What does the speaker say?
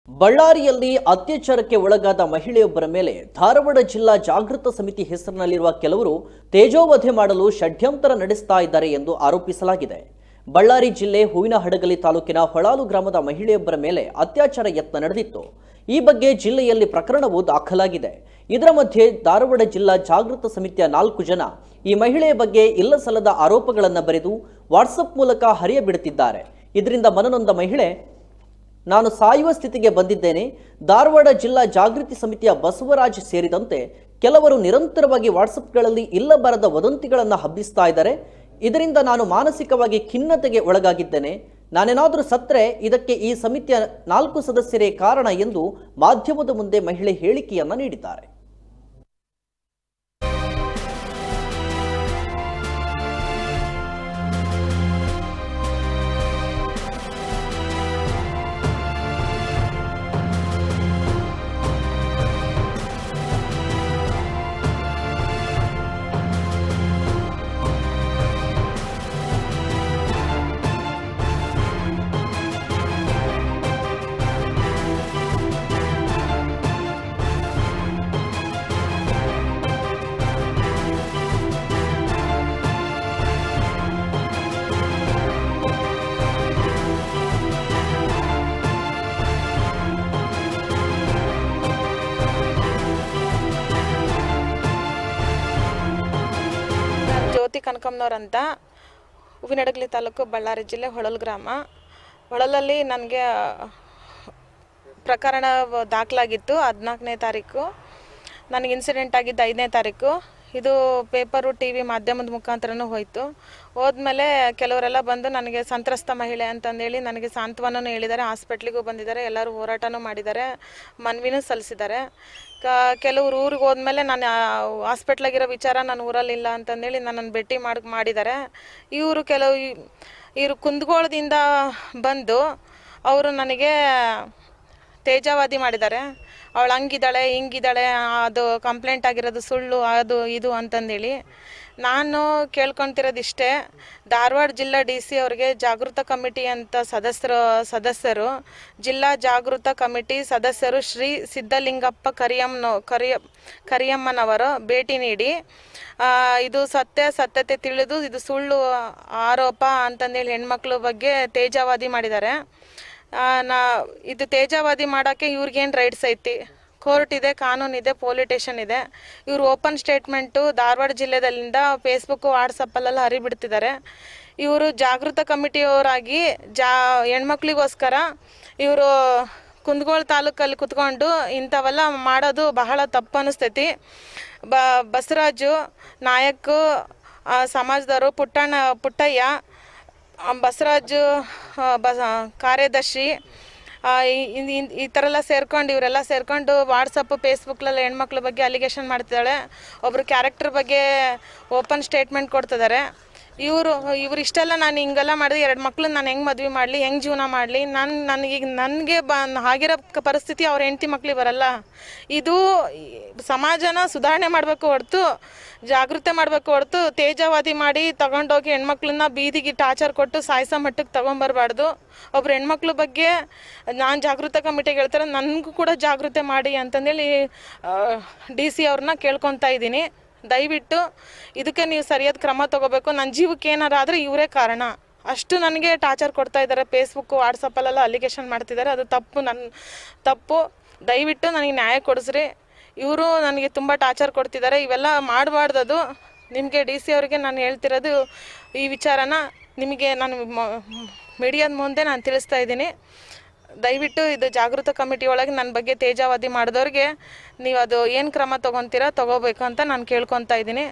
ಬಳ್ಳಾರಿಯಲ್ಲಿ ಅತ್ಯಾಚಾರಕ್ಕೆ ಒಳಗಾದ ಮಹಿಳೆಯೊಬ್ಬರ ಮೇಲೆ ಧಾರವಾಡ ಜಿಲ್ಲಾ ಜಾಗೃತ ಸಮಿತಿ ಹೆಸರಿನಲ್ಲಿರುವ ಕೆಲವರು ತೇಜೋವಧೆ ಮಾಡಲು ಷಡ್ಯಂತರ ನಡೆಸ್ತಾ ಇದ್ದಾರೆ ಎಂದು ಆರೋಪಿಸಲಾಗಿದೆ. ಬಳ್ಳಾರಿ ಜಿಲ್ಲೆ ಹೂವಿನಹಡಗಲಿ ತಾಲೂಕಿನ ಹೊಳಾಲು ಗ್ರಾಮದ ಮಹಿಳೆಯೊಬ್ಬರ ಮೇಲೆ ಅತ್ಯಾಚಾರ ಯತ್ನ ನಡೆದಿತ್ತು. ಈ ಬಗ್ಗೆ ಜಿಲ್ಲೆಯಲ್ಲಿ ಪ್ರಕರಣವು ದಾಖಲಾಗಿದೆ. ಇದರ ಮಧ್ಯೆ ಧಾರವಾಡ ಜಿಲ್ಲಾ ಜಾಗೃತ ಸಮಿತಿಯ 4 ಜನ ಈ ಮಹಿಳೆಯ ಬಗ್ಗೆ ಇಲ್ಲಸಲ್ಲದ ಆರೋಪಗಳನ್ನು ಬರೆದು ವಾಟ್ಸಪ್ ಮೂಲಕ ಹರಿಯಬಿಡುತ್ತಿದ್ದಾರೆ. ಇದರಿಂದ ಮನನೊಂದ ಮಹಿಳೆ, ನಾನು ಸಾಯುವ ಸ್ಥಿತಿಗೆ ಬಂದಿದ್ದೇನೆ. ಧಾರವಾಡ ಜಿಲ್ಲಾ ಜಾಗೃತಿ ಸಮಿತಿಯ ಬಸವರಾಜ್ ಸೇರಿದಂತೆ ಕೆಲವರು ನಿರಂತರವಾಗಿ ವಾಟ್ಸಪ್ಗಳಲ್ಲಿ ಇಲ್ಲಬರದ ವದಂತಿಗಳನ್ನು ಹಬ್ಬಿಸ್ತಾ ಇದ್ದಾರೆ. ಇದರಿಂದ ನಾನು ಮಾನಸಿಕವಾಗಿ ಖಿನ್ನತೆಗೆ ಒಳಗಾಗಿದ್ದೇನೆ. ನಾನೇನಾದರೂ ಸತ್ತರೆ ಇದಕ್ಕೆ ಈ ಸಮಿತಿಯ 4 ಸದಸ್ಯರೇ ಕಾರಣ ಎಂದು ಮಾಧ್ಯಮದ ಮುಂದೆ ಮಹಿಳೆ ಹೇಳಿಕೆಯನ್ನು ನೀಡಿದ್ದಾರೆ. ಜ್ಯೋತಿ ಕನಕಮ್ಮನವ್ರು ಅಂತ, ಹೂವಿನಹಡಗಲಿ ತಾಲೂಕು, ಬಳ್ಳಾರಿ ಜಿಲ್ಲೆ, ಹೊಳಲು ಗ್ರಾಮ. ಹೊಳಲಲ್ಲಿ ನನಗೆ ಪ್ರಕರಣ ದಾಖಲಾಗಿತ್ತು 14ನೇ ತಾರೀಕು. ನನಗೆ ಇನ್ಸಿಡೆಂಟ್ ಆಗಿದ್ದು 5ನೇ ತಾರೀಕು. ಇದು ಪೇಪರು, TV, ಮಾಧ್ಯಮದ ಮುಖಾಂತರನೂ ಹೋಯಿತು. ಹೋದ್ಮೇಲೆ ಕೆಲವರೆಲ್ಲ ಬಂದು ನನಗೆ ಸಂತ್ರಸ್ತ ಮಹಿಳೆ ಅಂತಂದೇಳಿ ನನಗೆ ಸಾಂತ್ವನೂ ಹೇಳಿದ್ದಾರೆ. ಹಾಸ್ಪಿಟ್ಲಿಗೂ ಬಂದಿದ್ದಾರೆ, ಎಲ್ಲರೂ ಹೋರಾಟನೂ ಮಾಡಿದ್ದಾರೆ, ಮನವಿನೂ ಸಲ್ಲಿಸಿದ್ದಾರೆ. ಕೆಲವರು ಊರಿಗೆ ಹೋದ್ಮೇಲೆ ನಾನು ಹಾಸ್ಪಿಟ್ಲಾಗಿರೋ ವಿಚಾರ ನಾನು ಊರಲ್ಲಿಲ್ಲ ಅಂತಂದೇಳಿ ನನ್ನನ್ನು ಭೇಟಿ ಮಾಡಿದ್ದಾರೆ. ಇವರು ಕುಂದಗೋಳದಿಂದ ಬಂದು ಅವರು ನನಗೆ ತೇಜಾವಾದಿ ಮಾಡಿದ್ದಾರೆ. ಅವಳು ಹಂಗಿದ್ದಾಳೆ, ಹಿಂಗಿದ್ದಾಳೆ, ಅದು ಕಂಪ್ಲೇಂಟ್ ಆಗಿರೋದು ಸುಳ್ಳು, ಅದು ಇದು ಅಂತಂದೇಳಿ. ನಾನು ಕೇಳ್ಕೊತಿರೋದಿಷ್ಟೇ, ಧಾರವಾಡ ಜಿಲ್ಲಾ DC ಅವ್ರಿಗೆ ಜಾಗೃತ ಕಮಿಟಿ ಅಂತ ಸದಸ್ಯರು ಜಿಲ್ಲಾ ಜಾಗೃತ ಕಮಿಟಿ ಸದಸ್ಯರು ಶ್ರೀ ಸಿದ್ಧಲಿಂಗಪ್ಪ ಕರಿಯಮ್ಮನವರು ಭೇಟಿ ನೀಡಿ ಇದು ಸತ್ಯತೆ ತಿಳಿದು ಇದು ಸುಳ್ಳು ಆರೋಪ ಅಂತಂದೇಳಿ ಹೆಣ್ಮಕ್ಳ ಬಗ್ಗೆ ತೇಜಾವಾದಿ ಮಾಡಿದ್ದಾರೆ. ಇದು ತೇಜಾವಾದಿ ಮಾಡೋಕ್ಕೆ ಇವ್ರಿಗೇನು ರೈಟ್ಸ್ ಐತಿ? ಕೋರ್ಟ್ ಇದೆ, ಕಾನೂನಿದೆ, ಪೊಲೀಸ್ ಸ್ಟೇಷನ್ ಇದೆ. ಇವರು ಓಪನ್ ಸ್ಟೇಟ್ಮೆಂಟು ಧಾರವಾಡ ಜಿಲ್ಲೆದಲ್ಲಿಂದ ಫೇಸ್ಬುಕ್ಕು, ವಾಟ್ಸಪ್ಪಲ್ಲೆಲ್ಲ ಹರಿಬಿಡ್ತಿದ್ದಾರೆ. ಇವರು ಜಾಗೃತ ಕಮಿಟಿಯವರಾಗಿ ಹೆಣ್ಮಕ್ಳಿಗೋಸ್ಕರ ಇವರು ಕುಂದಗೋಳ ತಾಲೂಕಲ್ಲಿ ಕುತ್ಕೊಂಡು ಇಂಥವೆಲ್ಲ ಮಾಡೋದು ಬಹಳ ತಪ್ಪು ಅನ್ನಿಸ್ತೈತಿ. ಬಸವರಾಜು ನಾಯಕ್ ಸಮಾಜದವರು, ಪುಟ್ಟಯ್ಯ, ಬಸವರಾಜು ಕಾರ್ಯದರ್ಶಿ, ಈ ಥರ ಎಲ್ಲ ಇವರೆಲ್ಲ ಸೇರ್ಕೊಂಡು ವಾಟ್ಸಪ್ಪು, ಫೇಸ್ಬುಕ್ಲೆಲ್ಲ ಹೆಣ್ಮಕ್ಳ ಬಗ್ಗೆ ಅಲಿಗೇಷನ್ ಮಾಡ್ತಿದ್ದಾಳೆ. ಒಬ್ಬರು ಕ್ಯಾರೆಕ್ಟರ್ ಬಗ್ಗೆ ಓಪನ್ ಸ್ಟೇಟ್ಮೆಂಟ್ ಕೊಡ್ತಿದ್ದಾರೆ. ಇವರು ಇಷ್ಟೆಲ್ಲ ನಾನು ಹಿಂಗೆಲ್ಲ ಮಾಡಿದೆ, 2 ಮಕ್ಳು ನಾನು ಹೆಂಗೆ ಮದುವೆ ಮಾಡಲಿ, ಹೆಂಗೆ ಜೀವನ ಮಾಡಲಿ, ನನಗೆ ಆಗಿರೋ ಪರಿಸ್ಥಿತಿ ಅವ್ರ ಹೆಂಡತಿ ಮಕ್ಳಿಗೆ ಬರಲ್ಲ. ಇದು ಸಮಾಜನ ಸುಧಾರಣೆ ಮಾಡಬೇಕು ಹೊರತು, ಜಾಗೃತಿ ಮಾಡಬೇಕು ಹೊರತು, ತೇಜಾವಾದಿ ಮಾಡಿ ತಗೊಂಡೋಗಿ ಹೆಣ್ಮಕ್ಳನ್ನ ಬೀದಿಗೆ ಟಾರ್ಚರ್ ಕೊಟ್ಟು ಸಾಯಿಸೋ ಮಟ್ಟಕ್ಕೆ ತೊಗೊಂಬರ್ಬಾರ್ದು. ಒಬ್ರು ಹೆಣ್ಮಕ್ಳ ಬಗ್ಗೆ ನಾನು ಜಾಗೃತ ಕಮಿಟಿಗೆ ಹೇಳ್ತಾರೆ, ನನಗೂ ಕೂಡ ಜಾಗೃತಿ ಮಾಡಿ ಅಂತಂದೇಳಿ DC ಅವ್ರನ್ನ ಕೇಳ್ಕೊತಾ ಇದ್ದೀನಿ. ದಯವಿಟ್ಟು ಇದಕ್ಕೆ ನೀವು ಸರಿಯಾದ ಕ್ರಮ ತಗೋಬೇಕು. ನನ್ನ ಜೀವಕ್ಕೆ ಏನಾರು ಆದರೆ ಇವರೇ ಕಾರಣ. ಅಷ್ಟು ನನಗೆ ಟಾರ್ಚರ್ ಕೊಡ್ತಾ ಇದ್ದಾರೆ. ಫೇಸ್ಬುಕ್ಕು, ವಾಟ್ಸಪ್ಪಲ್ಲೆಲ್ಲ ಅಲಿಗೇಷನ್ ಮಾಡ್ತಿದ್ದಾರೆ. ಅದು ತಪ್ಪು. ದಯವಿಟ್ಟು ನನಗೆ ನ್ಯಾಯ ಕೊಡಿಸ್ರಿ. ಇವರು ನನಗೆ ತುಂಬ ಟಾರ್ಚರ್ ಕೊಡ್ತಿದ್ದಾರೆ. ಇವೆಲ್ಲ ಮಾಡಬಾರ್ದದು. ನಿಮಗೆ DC ಅವರಿಗೆ ನಾನು ಹೇಳ್ತಿರೋದು ಈ ವಿಚಾರನ ನಿಮಗೆ ನಾನು ಮೀಡಿಯಾದ ಮುಂದೆ ನಾನು ತಿಳಿಸ್ತಾ ಇದ್ದೀನಿ. ದಯವಿಟ್ಟು ಇದು ಜಾಗೃತ ಕಮಿಟಿ ಒಳಗೆ ನನ್ನ ಬಗ್ಗೆ ತೇಜಾವಾದಿ ಮಾಡಿದವ್ರಿಗೆ ನೀವು ಅದು ಏನು ಕ್ರಮ ತೊಗೊತೀರಾ ತೊಗೋಬೇಕು ಅಂತ ನಾನು ಕೇಳ್ಕೊತಾ ಇದ್ದೀನಿ.